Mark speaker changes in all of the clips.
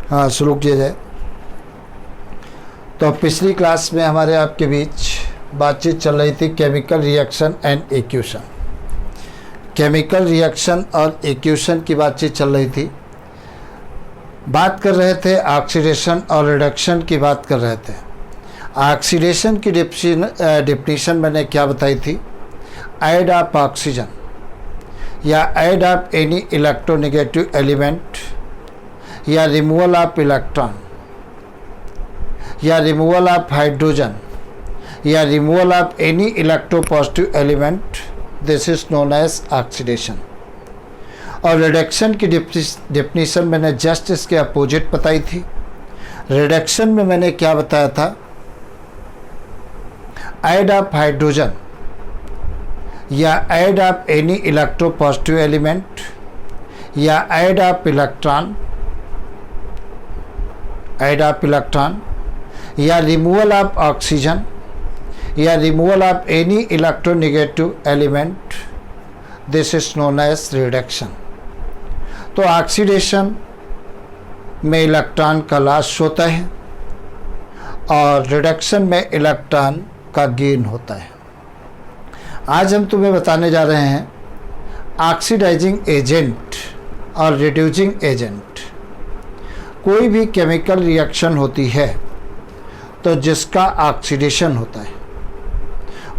Speaker 1: हाँ, शुरू किया जाए। तो पिछली क्लास में हमारे आपके बीच बातचीत चल रही थी chemical reaction and equation. Chemical reaction और एक्यूशन की बातचीत चल रही थी। बात कर रहे थे ऑक्सीडेशन और रिडक्शन की बात कर रहे थे। ऑक्सीडेशन की डिफिनीशन मैंने क्या बताई थी? ऐड ऑफ ऑक्सीजन या add of any electronegative element या रिमूवल ऑफ इलेक्ट्रॉन या रिमूवल ऑफ हाइड्रोजन या removal of any electropositive element, this is known as oxidation. और रिडक्शन की डिफिनीशन मैंने जस्ट इसके अपोजिट बताई थी। रिडक्शन में मैंने क्या बताया था? ऐड ऑफ हाइड्रोजन या add of any electropositive element या ऐड ऑफ इलेक्ट्रॉन या रिमूवल ऑफ ऑक्सीजन या removal of any electronegative element, this is known as reduction. तो ऑक्सीडेशन में इलेक्ट्रॉन का लॉस होता है और रिडक्शन में इलेक्ट्रॉन का गेन होता है। आज हम तुम्हें बताने जा रहे हैं ऑक्सीडाइजिंग एजेंट और रिड्यूसिंग एजेंट। कोई भी केमिकल रिएक्शन होती है तो जिसका ऑक्सीडेशन होता है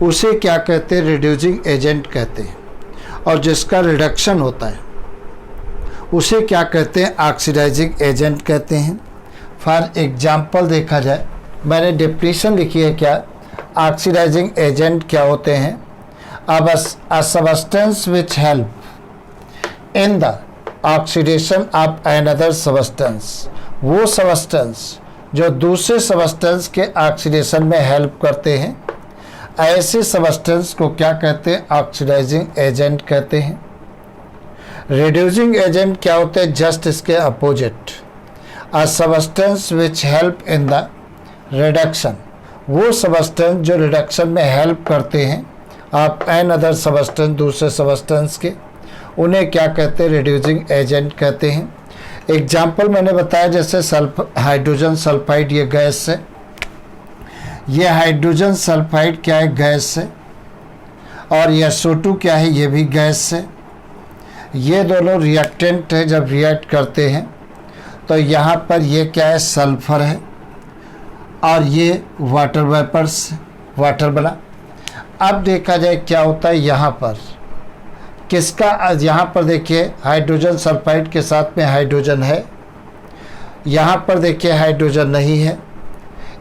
Speaker 1: उसे क्या कहते हैं? रिड्यूसिंग एजेंट कहते हैं। और जिसका रिडक्शन होता है उसे क्या कहते हैं? ऑक्सीडाइजिंग एजेंट कहते हैं। फॉर एग्जाम्पल देखा जाए, मैंने डिफिनीशन लिखी है क्या? ऑक्सीडाइजिंग एजेंट क्या होते हैं? a substance which help in the oxidation of another substance, वो substance जो दूसरे substance के ऑक्सीडेशन में हेल्प करते हैं, ऐसे substance को क्या कहते हैं? ऑक्सीडाइजिंग एजेंट कहते हैं। रिड्यूसिंग एजेंट क्या होते हैं? जस्ट इसके opposite. a substance which help in the reduction, वो substance जो रिडक्शन में हेल्प करते हैं आप एन अदर सबस्टेंस, दूसरे सबस्टेंस के, उन्हें क्या कहते हैं? रिड्यूसिंग एजेंट कहते हैं। एग्जाम्पल मैंने बताया जैसे हाइड्रोजन सल्फाइड, ये गैस है। ये हाइड्रोजन सल्फाइड क्या है? गैस है। और ये SO2 क्या है? ये भी गैस है। ये दोनों रिएक्टेंट है। जब रिएक्ट करते हैं तो यहाँ पर ये क्या है? सल्फर है और ये वाटर वेपर्स, वाटर बना। अब देखा जाए क्या होता है यहाँ पर, किसका? यहाँ पर देखिए हाइड्रोजन सल्फाइड के साथ में हाइड्रोजन है, यहाँ पर देखिए हाइड्रोजन नहीं है।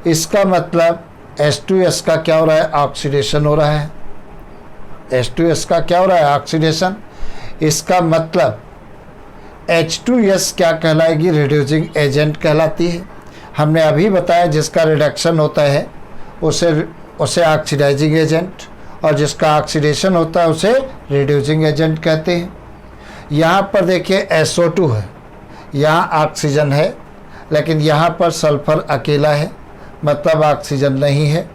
Speaker 1: इसका मतलब H2S का क्या हो रहा है? ऑक्सीडेशन हो रहा है। H2S का क्या हो रहा है? ऑक्सीडेशन। इसका मतलब H2S क्या कहलाएगी? रिड्यूसिंग एजेंट कहलाती है। हमने अभी बताया जिसका रिडक्शन होता है उसे ऑक्सीडाइजिंग एजेंट और जिसका ऑक्सीडेशन होता है उसे रिड्यूसिंग एजेंट कहते हैं। यहाँ पर देखिए SO2 है, यहाँ ऑक्सीजन है, लेकिन यहाँ पर सल्फर अकेला है, मतलब ऑक्सीजन नहीं है।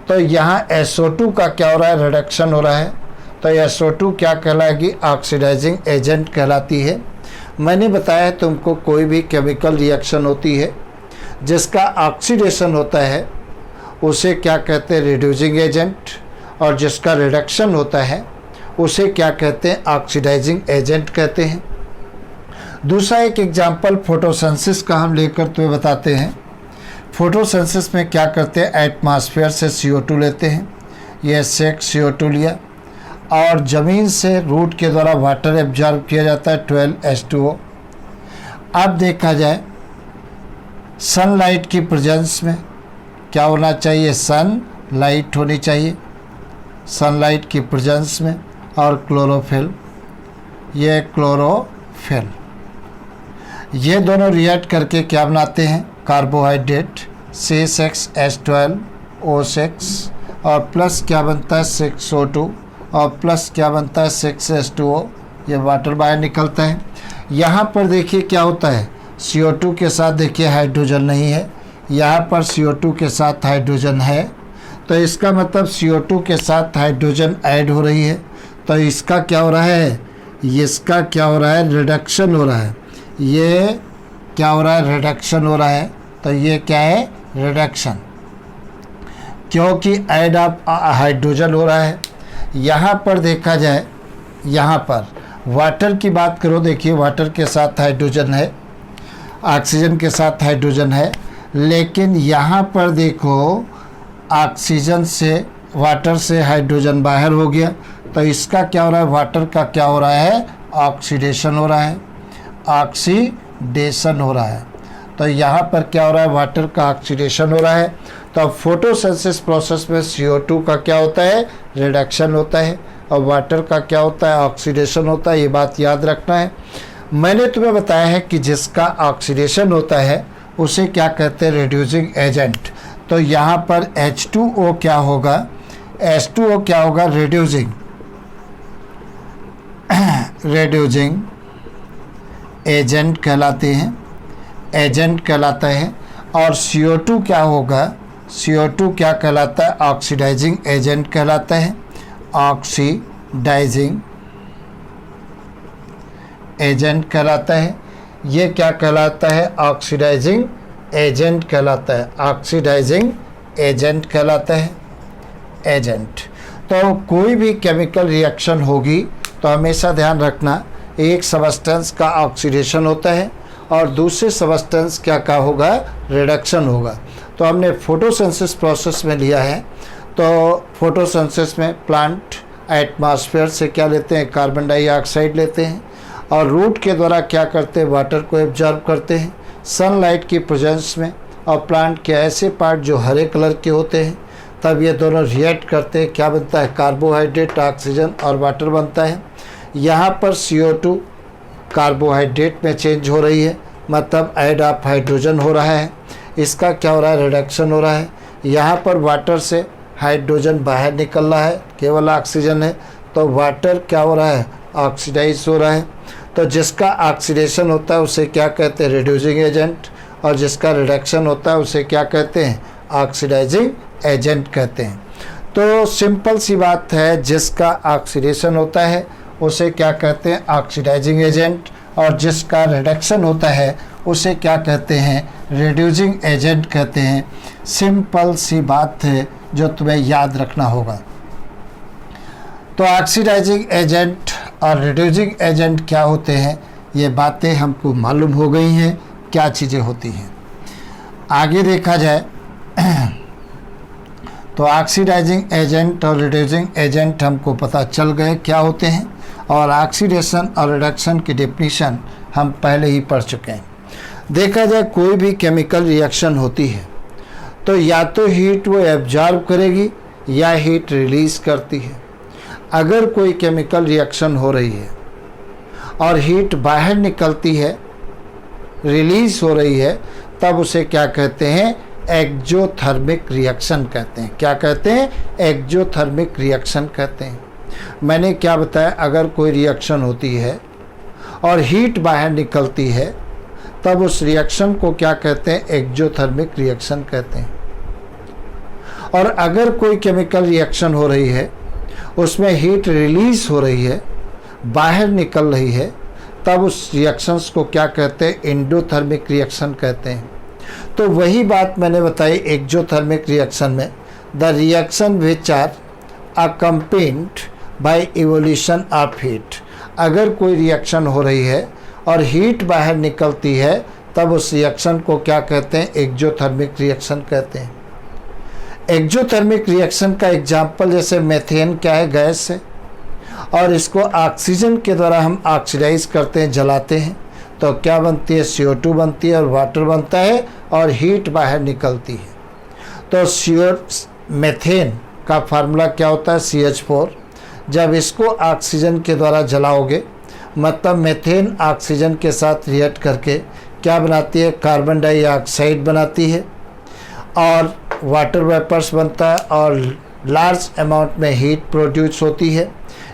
Speaker 1: तो यहाँ SO2 का क्या हो रहा है? रिडक्शन हो रहा है। तो SO2 क्या कहलाएगी? ऑक्सीडाइजिंग एजेंट कहलाती है। मैंने बताया तुमको कोई भी केमिकल रिएक्शन होती है जिसका ऑक्सीडेशन होता है उसे क्या कहते हैं? Reducing agent. और जिसका रिडक्शन होता है उसे क्या कहते हैं? ऑक्सीडाइजिंग एजेंट कहते हैं। दूसरा एक एग्जांपल फोटोसिंथेसिस का हम लेकर तुम्हें बताते हैं। फोटोसिंथेसिस में क्या करते हैं? एटमॉस्फेयर से CO2 लेते हैं, ये 6 CO2 लिया, और ज़मीन से रूट के द्वारा वाटर एब्जॉर्ब किया जाता है 12 H2O। अब देखा जाए सनलाइट की प्रेजेंस में क्या होना चाहिए? सनलाइट होनी चाहिए, सनलाइट की प्रेजेंस में। और क्लोरोफिल, ये क्लोरोफिल, ये दोनों रिएक्ट करके क्या बनाते हैं? कार्बोहाइड्रेट C6H12O6 और प्लस क्या बनता है? 6O2 और प्लस क्या बनता है? 6H2O। ये वाटर बाहर निकलता है। यहाँ पर देखिए क्या होता है? CO2 के साथ देखिए हाइड्रोजन नहीं है, यहाँ पर CO2 के साथ हाइड्रोजन है। तो इसका मतलब CO2 के साथ हाइड्रोजन ऐड हो रही है, तो इसका क्या हो रहा है? इसका क्या हो रहा है? रिडक्शन हो रहा है। ये क्या हो रहा है, रिडक्शन हो रहा है। तो ये क्या है, रिडक्शन, क्योंकि ऐड ऑफ हाइड्रोजन हो रहा है। यहाँ पर देखा जाए, यहाँ पर वाटर की बात करो, देखिए वाटर के साथ हाइड्रोजन है, ऑक्सीजन के साथ हाइड्रोजन है, लेकिन यहाँ पर देखो ऑक्सीजन से, वाटर से हाइड्रोजन बाहर हो गया। तो इसका क्या हो रहा है, वाटर का क्या हो रहा है, ऑक्सीडेशन हो रहा है, ऑक्सीडेशन हो रहा है। तो यहाँ पर क्या हो रहा है, वाटर का ऑक्सीडेशन हो रहा है। तो अब फोटोसिंथेसिस प्रोसेस में CO2 का क्या होता है, रिडक्शन होता है, और वाटर का क्या होता है, ऑक्सीडेशन होता है। ये बात याद रखना है। मैंने तुम्हें बताया है कि जिसका ऑक्सीडेशन होता है उसे क्या कहते हैं, रिड्यूसिंग एजेंट। तो यहाँ पर H2O क्या होगा, H2O क्या होगा, रिड्यूसिंग एजेंट कहलाते हैं, एजेंट कहलाता है। और CO2 क्या होगा, CO2 क्या कहलाता है, ऑक्सीडाइजिंग एजेंट कहलाता है, ऑक्सीडाइजिंग एजेंट कहलाता है। ये क्या कहलाता है, ऑक्सीडाइजिंग एजेंट कहलाता है, ऑक्सीडाइजिंग एजेंट कहलाता है, एजेंट। तो कोई भी केमिकल रिएक्शन होगी तो हमेशा ध्यान रखना, एक सबस्टेंस का ऑक्सीडेशन होता है और दूसरे सबस्टेंस क्या का होगा, रिडक्शन होगा। तो हमने फोटोसिंथेसिस प्रोसेस में लिया है। तो फोटोसिंथेसिस में प्लांट एटमॉस्फेयर से क्या लेते हैं, कार्बन डाइऑक्साइड लेते हैं, और रूट के द्वारा क्या करते हैं, वाटर को एब्जॉर्ब करते हैं सनलाइट की प्रेजेंस में। और प्लांट के ऐसे पार्ट जो हरे कलर के होते हैं, तब ये दोनों रिएक्ट करते हैं, क्या बनता है, कार्बोहाइड्रेट, ऑक्सीजन और वाटर बनता है। यहाँ पर CO2 कार्बोहाइड्रेट में चेंज हो रही है, मतलब ऐड ऑफ हाइड्रोजन हो रहा है, इसका क्या हो रहा है, रिडक्शन हो रहा है। यहाँ पर वाटर से हाइड्रोजन बाहर निकल रहा है, केवल ऑक्सीजन है, तो वाटर क्या हो रहा है, ऑक्सीडाइज हो रहा है। तो जिसका ऑक्सीडेशन होता है उसे क्या कहते हैं, रिड्यूसिंग एजेंट, और जिसका रिडक्शन होता है उसे क्या कहते हैं, ऑक्सीडाइजिंग एजेंट कहते हैं। तो सिंपल सी बात है, जिसका ऑक्सीडेशन होता है उसे क्या कहते हैं, ऑक्सीडाइजिंग एजेंट, और जिसका रिडक्शन होता है उसे क्या कहते हैं, रिड्यूसिंग एजेंट कहते हैं। सिंपल सी बात है जो तुम्हें याद रखना होगा। तो ऑक्सीडाइजिंग एजेंट और रिड्यूसिंग एजेंट क्या होते हैं, ये बातें हमको मालूम हो गई हैं, क्या चीज़ें होती हैं। आगे देखा जाए तो ऑक्सीडाइजिंग एजेंट और रिड्यूसिंग एजेंट हमको पता चल गए क्या होते हैं, और ऑक्सीडेशन और रिडक्शन की डेफिनेशन हम पहले ही पढ़ चुके हैं। देखा जाए कोई भी केमिकल रिएक्शन होती है तो या तो हीट वो एब्जॉर्ब करेगी या हीट रिलीज़ करती है। अगर कोई केमिकल रिएक्शन हो रही है और हीट बाहर निकलती है, रिलीज़ हो रही है, तब उसे क्या कहते हैं, एक्जोथर्मिक रिएक्शन कहते हैं। क्या कहते हैं, एक्जोथर्मिक रिएक्शन कहते हैं। मैंने क्या बताया, अगर कोई रिएक्शन होती है और हीट बाहर निकलती है, तब उस रिएक्शन को क्या कहते हैं, एक्जोथर्मिक रिएक्शन कहते हैं। और अगर कोई केमिकल रिएक्शन हो रही है, उसमें हीट रिलीज हो रही है, बाहर निकल रही है, तब उस रिएक्शंस को क्या कहते हैं, एंडोथर्मिक रिएक्शन कहते हैं। तो वही बात मैंने बताई एक्जोथर्मिक रिएक्शन में, the reaction which are accompanied by evolution of heat. अगर कोई रिएक्शन हो रही है और हीट बाहर निकलती है, तब उस रिएक्शन को क्या कहते हैं, एक्जोथर्मिक रिएक्शन कहते हैं। एक्जोथर्मिक रिएक्शन का एग्जाम्पल जैसे मेथेन क्या है, गैस है, और इसको ऑक्सीजन के द्वारा हम ऑक्सीडाइज करते हैं, जलाते हैं, तो क्या बनती है, CO2 बनती है और वाटर बनता है और हीट बाहर निकलती है। तो मेथेन का फार्मूला क्या होता है, CH4। जब इसको ऑक्सीजन के द्वारा जलाओगे, मतलब मेथेन ऑक्सीजन के साथ रिएक्ट करके क्या बनाती है, कार्बन डाइऑक्साइड बनाती है और वाटर वेपर्स बनता है और लार्ज अमाउंट में हीट प्रोड्यूस होती है।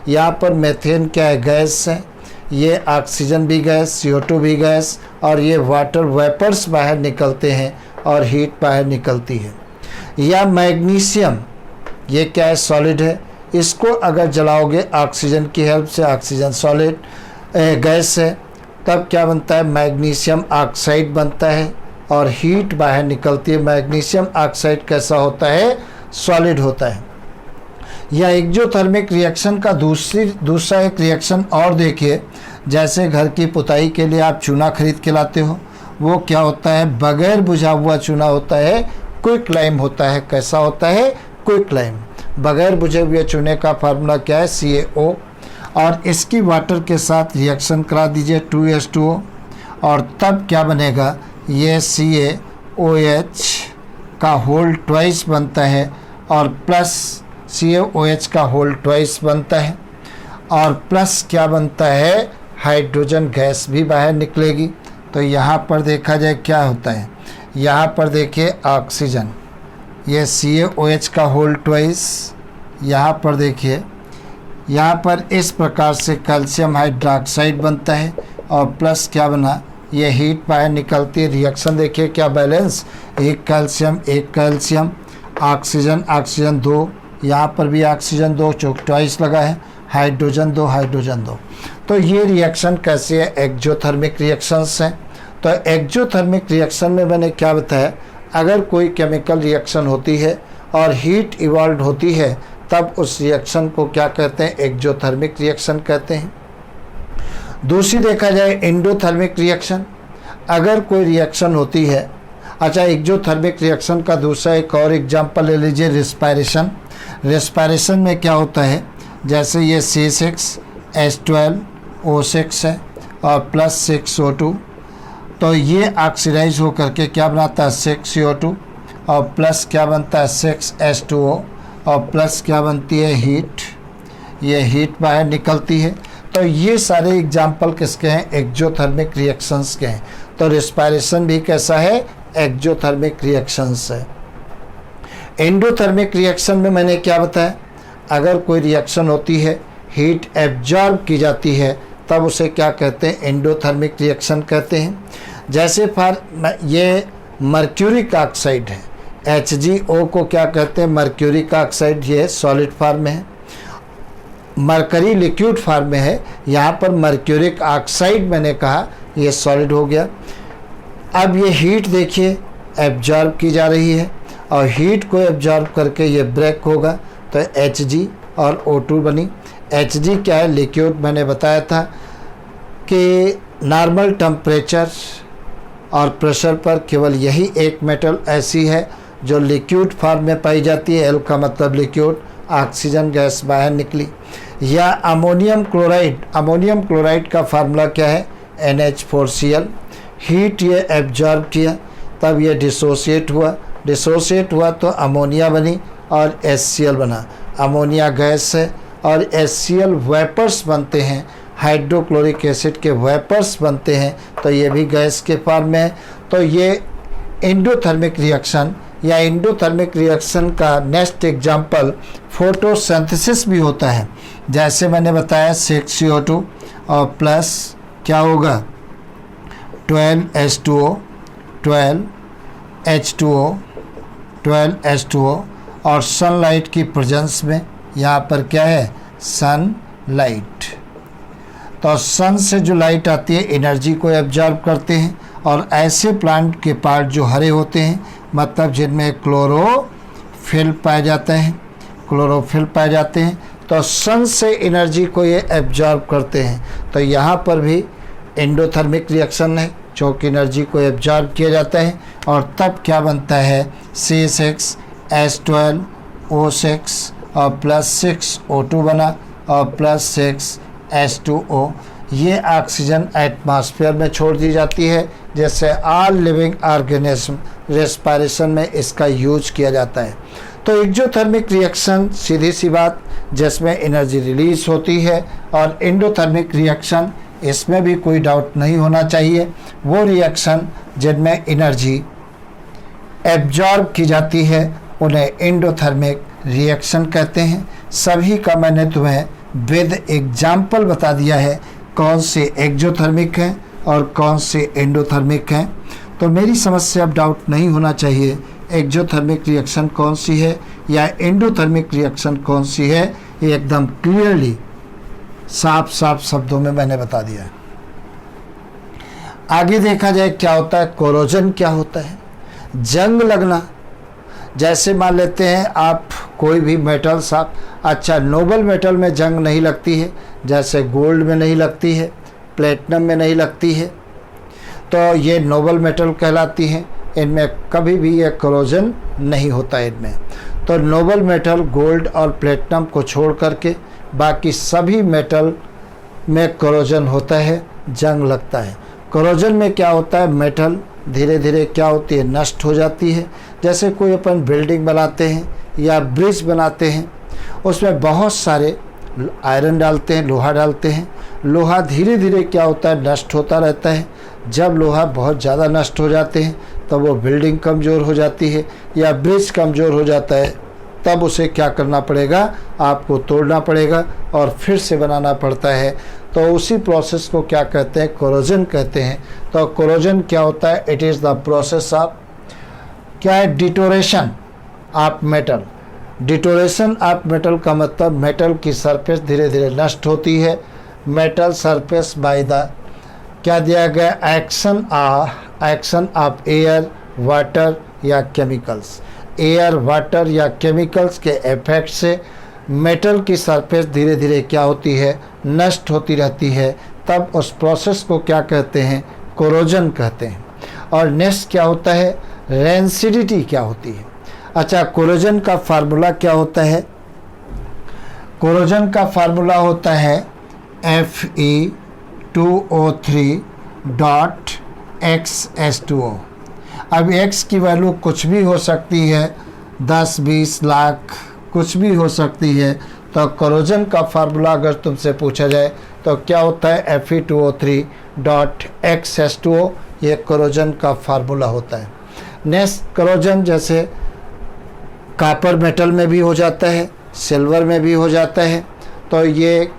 Speaker 1: यहाँ पर मेथेन क्या है, गैस है, ये ऑक्सीजन भी गैस, CO2 भी गैस, और ये वाटर वेपर्स बाहर निकलते हैं और हीट बाहर निकलती है। या मैग्नीशियम, ये क्या है, सॉलिड है, इसको अगर जलाओगे ऑक्सीजन की हेल्प से, ऑक्सीजन सॉलिड गैस है, तब क्या बनता है, मैग्नीशियम ऑक्साइड बनता है और हीट बाहर निकलती है। मैग्नीशियम ऑक्साइड कैसा होता है, सॉलिड होता है। या एक्जोथर्मिक रिएक्शन का दूसरा एक रिएक्शन और देखिए, जैसे घर की पुताई के लिए आप चूना खरीद के लाते हो, वो क्या होता है, बगैर बुझा हुआ चूना होता है, क्विक लाइम होता है। कैसा होता है, क्विक लाइम। बगैर बुझे हुए चूने का फार्मूला क्या है, CaO, और इसकी वाटर के साथ रिएक्शन करा दीजिए 2H2O, और तब क्या बनेगा, ये CaOH का होल ट्वाइस बनता है और प्लस CaOH का होल ट्वाइस बनता है, और प्लस क्या बनता है, हाइड्रोजन गैस भी बाहर निकलेगी। तो यहाँ पर देखा जाए क्या होता है, यहाँ पर देखिए ऑक्सीजन, ये CaOH का होल ट्वाइस, यहाँ पर देखिए, यहाँ पर इस प्रकार से कैल्शियम हाइड्रोक्साइड बनता है और प्लस क्या बना, ये हीट बाहर निकलती है। रिएक्शन देखिए क्या बैलेंस, एक कैल्शियम, ऑक्सीजन ऑक्सीजन 2, यहाँ पर भी ऑक्सीजन 2 ट्वाइस लगा है, हाइड्रोजन 2। तो ये रिएक्शन कैसे है, एक्जोथर्मिक रिएक्शंस हैं। तो एक्जोथर्मिक रिएक्शन में मैंने क्या बताया, अगर कोई केमिकल रिएक्शन होती है और हीट इवॉल्व होती है, तब उस रिएक्शन को क्या कहते हैं, एक्जोथर्मिक रिएक्शन कहते हैं। दूसरी देखा जाए एंडोथर्मिक रिएक्शन, अगर कोई रिएक्शन होती है। अच्छा, एक्जोथर्मिक रिएक्शन का दूसरा एक और एग्जांपल ले लीजिए, रेस्पिरेशन में क्या होता है, जैसे ये C6H12O6 है और प्लस 6O2, तो ये ऑक्सीडाइज होकर के क्या बनाता है, 6CO2, और प्लस क्या बनता है, 6H2O, और प्लस क्या बनती है, हीट, ये हीट बाहर निकलती है। तो ये सारे एग्जाम्पल किसके हैं, एक्जोथर्मिक रिएक्शंस के हैं। तो रेस्पिरेशन भी कैसा है, एक्जोथर्मिक रिएक्शंस है। एंडोथर्मिक रिएक्शन में मैंने क्या बताया, अगर कोई रिएक्शन होती है, हीट एब्जॉर्ब की जाती है, तब उसे क्या कहते हैं, एंडोथर्मिक रिएक्शन कहते हैं। जैसे ये मर्क्यूरिक ऑक्साइड है, HgO को क्या कहते हैं, मर्क्यूरिक ऑक्साइड, ये सॉलिड फॉर्म में है। मरकरी लिक्विड फॉर्म में है, यहाँ पर मर्क्यूरिक ऑक्साइड मैंने कहा, ये सॉलिड हो गया। अब ये हीट देखिए एब्जॉर्ब की जा रही है और हीट को एब्जॉर्ब करके ये ब्रेक होगा, तो Hg और O2 बनी। Hg क्या है, लिक्विड, मैंने बताया था कि नॉर्मल टेम्परेचर और प्रेशर पर केवल यही एक मेटल ऐसी है जो लिक्विड फॉर्म में पाई जाती है, L का मतलब लिक्विड, ऑक्सीजन गैस बाहर निकली। या अमोनियम क्लोराइड का फार्मूला क्या है, NH4Cl। हीट ये एब्जॉर्ब किया, तब ये डिसोसिएट हुआ तो अमोनिया बनी और HCl बना। अमोनिया गैस है और HCl वेपर्स बनते हैं, हाइड्रोक्लोरिक एसिड के वेपर्स बनते हैं, तो ये भी गैस के फॉर्म में है। तो ये एंडोथर्मिक रिएक्शन या एंडोथर्मिक रिएक्शन का नेक्स्ट एग्जांपल फोटोसिंथेसिस भी होता है। जैसे मैंने बताया 6CO2 और प्लस क्या होगा, 12H2O, 12H2O और सनलाइट की प्रेजेंस में, यहाँ पर क्या है, सनलाइट। तो सन से जो लाइट आती है एनर्जी को एब्जॉर्ब करते हैं, और ऐसे प्लांट के पार्ट जो हरे होते हैं, मतलब जिनमें क्लोरोफिल पाए जाते हैं, तो सन से एनर्जी को ये एब्जॉर्ब करते हैं। तो यहाँ पर भी एंडोथर्मिक रिएक्शन है, चौक एनर्जी को एब्जॉर्ब किया जाता है, और तब क्या बनता है, C6H12O6 और प्लस 6O2 बना और प्लस 6H2O। ये ऑक्सीजन एटमॉस्फेयर में छोड़ दी जाती है, जैसे ऑल लिविंग ऑर्गेनिज्म रेस्पिरेशन में इसका यूज किया जाता है। तो एक्जोथर्मिक रिएक्शन सीधी सी बात, जिसमें एनर्जी रिलीज होती है, और एंडोथर्मिक रिएक्शन, इसमें भी कोई डाउट नहीं होना चाहिए, वो रिएक्शन जिनमें एनर्जी एब्जॉर्ब की जाती है उन्हें एंडोथर्मिक रिएक्शन कहते हैं। सभी का मैंने तुम्हें विद एग्जाम्पल बता दिया है, कौन से एक्जोथर्मिक हैं और कौन से एंडोथर्मिक हैं। तो मेरी समझ से अब डाउट नहीं होना चाहिए, एक्जोथर्मिक रिएक्शन कौन सी है या एंडोथर्मिक रिएक्शन कौन सी है, ये एकदम क्लियरली साफ शब्दों में मैंने बता दिया है। आगे देखा जाए क्या होता है, कोरोजन क्या होता है, जंग लगना। जैसे मान लेते हैं आप कोई भी मेटल्स आप, अच्छा नोबल मेटल में जंग नहीं लगती है, जैसे गोल्ड में नहीं लगती है, प्लेटिनम में नहीं लगती है, तो ये नोबल मेटल कहलाती हैं। इनमें कभी भी ये कोरोजन नहीं होता इनमें। तो नोबल मेटल गोल्ड और प्लेटिनम को छोड़ करके बाकी सभी मेटल में कोरोजन होता है, जंग लगता है। कोरोजन में क्या होता है, मेटल धीरे धीरे क्या होती है, नष्ट हो जाती है। जैसे कोई अपन बिल्डिंग बनाते हैं या ब्रिज बनाते हैं, उसमें बहुत सारे आयरन डालते हैं, लोहा डालते हैं। लोहा धीरे धीरे क्या होता है, नष्ट होता रहता है। जब लोहा बहुत ज़्यादा नष्ट हो जाते हैं तब वो बिल्डिंग कमज़ोर हो जाती है या ब्रिज कमज़ोर हो जाता है, तब उसे क्या करना पड़ेगा, आपको तोड़ना पड़ेगा और फिर से बनाना पड़ता है। तो उसी प्रोसेस को क्या कहते हैं, कोरोजन कहते हैं। तो कोरोजन क्या होता है, it is the process of, क्या है, deterioration of metal. Deterioration of metal का मतलब मेटल की सरफेस धीरे धीरे नष्ट होती है। मेटल सरफेस बाय द, क्या दिया गया, एक्शन ऑफ एयर, वाटर या केमिकल्स। एयर, वाटर या केमिकल्स के इफेक्ट से मेटल की सरफेस धीरे धीरे क्या होती है, नष्ट होती रहती है। तब उस प्रोसेस को क्या कहते हैं, कोरोजन कहते हैं। और नेक्स्ट क्या होता है, रेंसिडिटी क्या होती है। अच्छा, कोरोजन का फार्मूला क्या होता है, कोरोजन का फार्मूला होता है Fe2O3.XS2O। अब x की वैल्यू कुछ भी हो सकती है, 10, 20, लाख, कुछ भी हो सकती है। तो कोरोजन का फार्मूला अगर तुमसे पूछा जाए तो क्या होता है, Fe2O3.XS2O, ये कोरोजन का फार्मूला होता है। नेक्स्ट, कोरोजन जैसे कॉपर मेटल में भी हो जाता है, सिल्वर में भी हो जाता है। तो ये,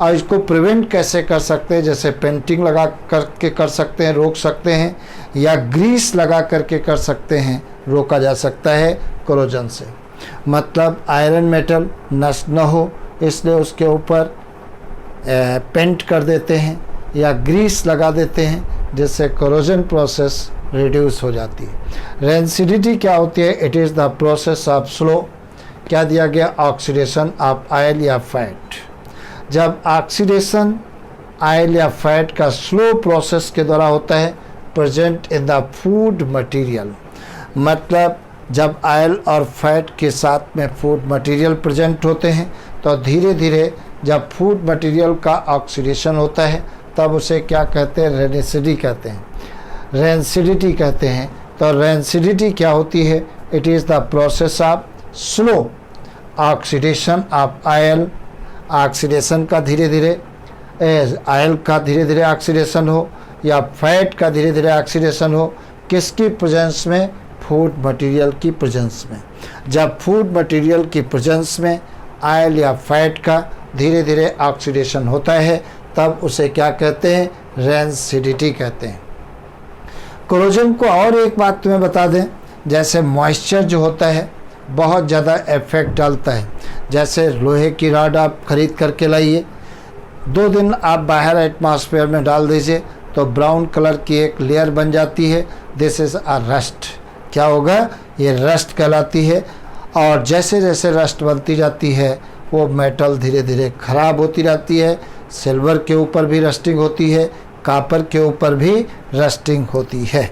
Speaker 1: और इसको प्रिवेंट कैसे कर सकते हैं, जैसे पेंटिंग लगा करके कर सकते हैं, रोक सकते हैं, या ग्रीस लगा करके कर सकते हैं, रोका जा सकता है कोरोजन से। मतलब आयरन मेटल नष्ट न हो इसलिए उसके ऊपर पेंट कर देते हैं या ग्रीस लगा देते हैं, जिससे कोरोजन प्रोसेस रिड्यूस हो जाती है। रेंसिडिटी क्या होती है, it is the process of slow, क्या दिया गया, ऑक्सीडेशन ऑफ ऑयल या फैट। जब ऑक्सीडेशन ऑयल या फैट का स्लो प्रोसेस के द्वारा होता है, present in the food material. मतलब जब ऑयल और फैट के साथ में फूड मटेरियल प्रेजेंट होते हैं, तो धीरे धीरे जब फूड मटेरियल का ऑक्सीडेशन होता है तब उसे क्या कहते हैं, रेंसिडिटी कहते हैं, रेंसिडिटी कहते हैं। तो रेंसिडिटी क्या होती है, it is the process of slow oxidation of oil. Oxidation का धीरे धीरे, ऑयल का धीरे धीरे ऑक्सीडेशन हो या फैट का धीरे धीरे ऑक्सीडेशन हो, किसकी प्रेजेंस में, फूड मटेरियल की प्रेजेंस में। जब फूड मटेरियल की प्रेजेंस में ऑयल या फैट का धीरे धीरे ऑक्सीडेशन होता है तब उसे क्या कहते हैं, रेंसिडिटी कहते हैं। कोरोजन को और एक बात तुम्हें बता दें, जैसे मॉइस्चर जो होता है बहुत ज़्यादा इफेक्ट डालता है। जैसे लोहे की रॉड आप खरीद करके लाइए, 2 दिन आप बाहर एटमॉस्फेयर में डाल दीजिए तो ब्राउन कलर की एक लेयर बन जाती है, दिस इज़ अ रस्ट। क्या होगा, ये रस्ट कहलाती है। और जैसे जैसे रस्ट बनती जाती है वो मेटल धीरे धीरे ख़राब होती रहती है। सिल्वर के ऊपर भी रस्टिंग होती है, कॉपर के ऊपर भी रस्टिंग होती है।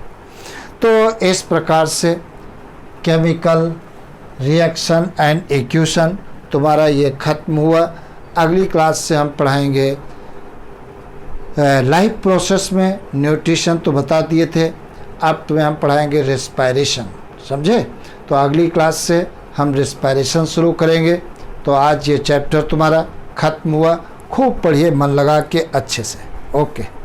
Speaker 1: तो इस प्रकार से केमिकल रिएक्शन एंड एक्यूशन तुम्हारा ये ख़त्म हुआ। अगली क्लास से हम पढ़ाएंगे लाइफ प्रोसेस में न्यूट्रिशन तो बता दिए थे, अब तुम्हें हम पढ़ाएंगे रेस्पायरेशन, समझे। तो अगली क्लास से हम रेस्पायरेशन शुरू करेंगे। तो आज ये चैप्टर तुम्हारा ख़त्म हुआ। खूब पढ़िए मन लगा के अच्छे से। ओके।